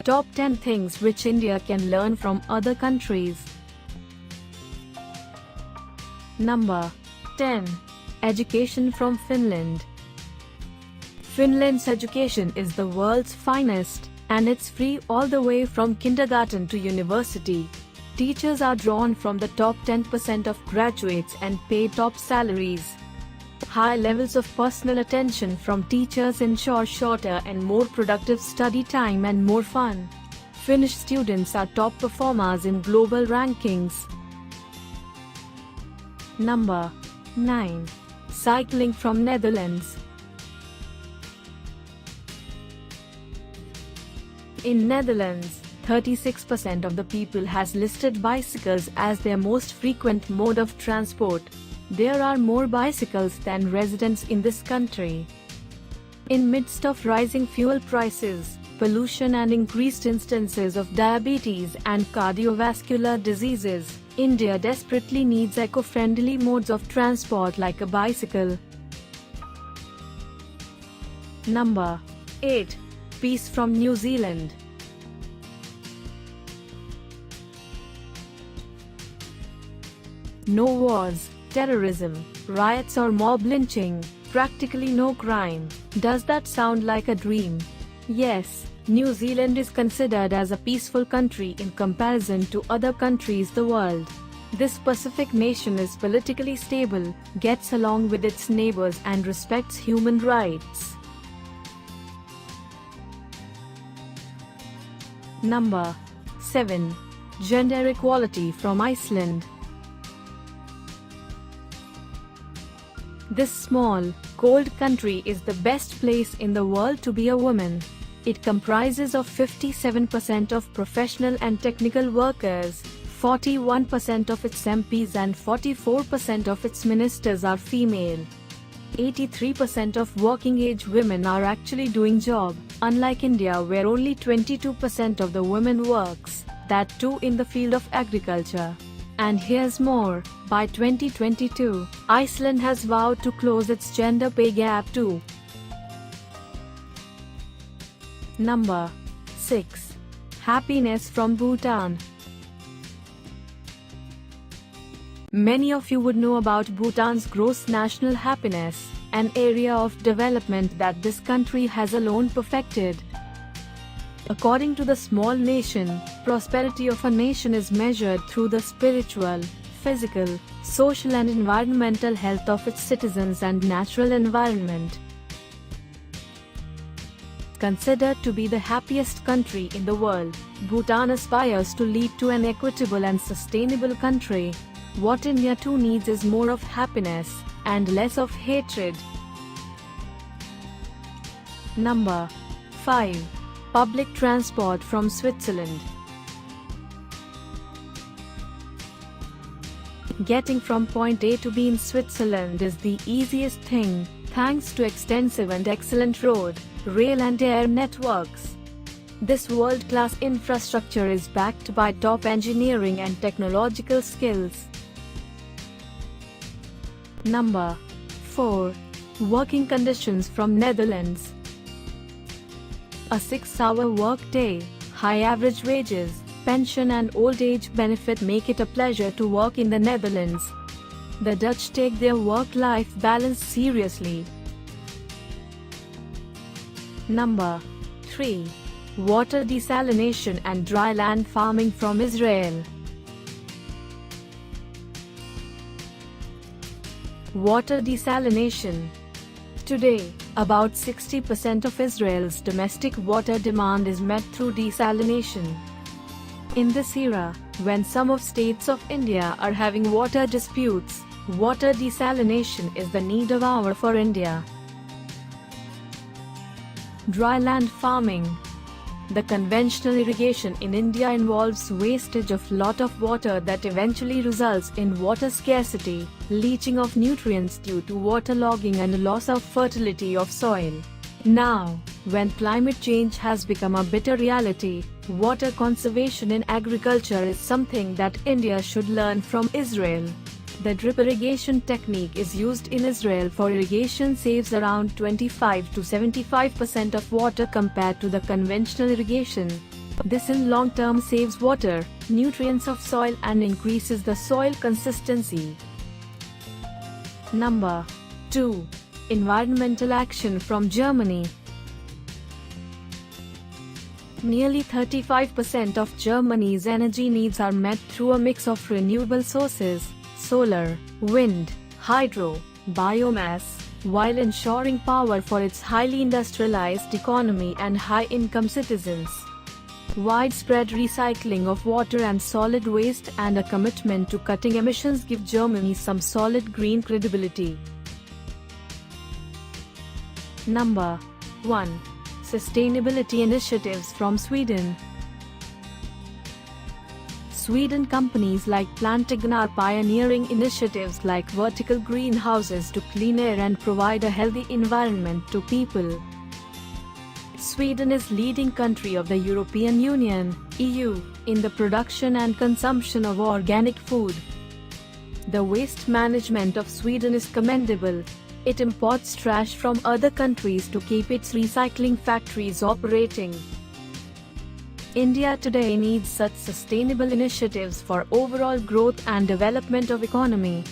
Top 10 things which India can learn from other countries. Number 10. Education from Finland. Finland's education is the world's finest, and it's free all the way from kindergarten to university. Teachers are drawn from the top 10% of graduates and pay top salaries. High levels of personal attention from teachers ensure shorter and more productive study time and more fun. Finnish students are top performers in global rankings. Number 9. Cycling from Netherlands. In Netherlands, 36% of the people has listed bicycles as their most frequent mode of transport. There are more bicycles than residents in this country. In midst of rising fuel prices, pollution and increased instances of diabetes and cardiovascular diseases, India desperately needs eco-friendly modes of transport like a bicycle. Number 8. Peace from New Zealand. No wars, terrorism, riots or mob lynching, practically no crime. Does that sound like a dream? Yes, New Zealand is considered as a peaceful country in comparison to other countries the world. This Pacific nation is politically stable, gets along with its neighbors and respects human rights. Number 7. Gender equality from Iceland. This small, cold country is the best place in the world to be a woman. It comprises of 57% of professional and technical workers, 41% of its MPs and 44% of its ministers are female. 83% of working-age women are actually doing job, unlike India where only 22% of the women works, that too in the field of agriculture. And here's more, by 2022, Iceland has vowed to close its gender pay gap too. Number 6. Happiness from Bhutan. Many of you would know about Bhutan's gross national happiness, an area of development that this country has alone perfected. According to the small nation, prosperity of a nation is measured through the spiritual, physical, social and environmental health of its citizens and natural environment. Considered to be the happiest country in the world, Bhutan aspires to lead to an equitable and sustainable country. What India too needs is more of happiness, and less of hatred. Number 5. Public transport from Switzerland. Getting from point A to B in Switzerland is the easiest thing, thanks to extensive and excellent road, rail and air networks. This world-class infrastructure is backed by top engineering and technological skills. Number 4. Working conditions from Netherlands. A 6-hour workday, high average wages, pension and old age benefit make it a pleasure to work in the Netherlands. The Dutch take their work-life balance seriously. Number 3. Water desalination and dry land farming from Israel. Water desalination. Today, about 60% of Israel's domestic water demand is met through desalination. In this era, when some of states of India are having water disputes, water desalination is the need of hour for India. Dry land farming. The conventional irrigation in India involves wastage of lot of water that eventually results in water scarcity, leaching of nutrients due to waterlogging and loss of fertility of soil. Now, when climate change has become a bitter reality, water conservation in agriculture is something that India should learn from Israel. The drip irrigation technique is used in Israel for irrigation saves around 25 to 75% of water compared to the conventional irrigation. This in long term saves water, nutrients of soil and increases the soil consistency. Number 2. Environmental action from Germany. Nearly 35% of Germany's energy needs are met through a mix of renewable sources, solar, wind, hydro, biomass, while ensuring power for its highly industrialized economy and high-income citizens. Widespread recycling of water and solid waste and a commitment to cutting emissions give Germany some solid green credibility. Number 1. Sustainability initiatives from Sweden. Sweden companies like Plantagen are pioneering initiatives like vertical greenhouses to clean air and provide a healthy environment to people. Sweden is leading country of the European Union (EU) in the production and consumption of organic food. The waste management of Sweden is commendable. It imports trash from other countries to keep its recycling factories operating. India today needs such sustainable initiatives for overall growth and development of economy.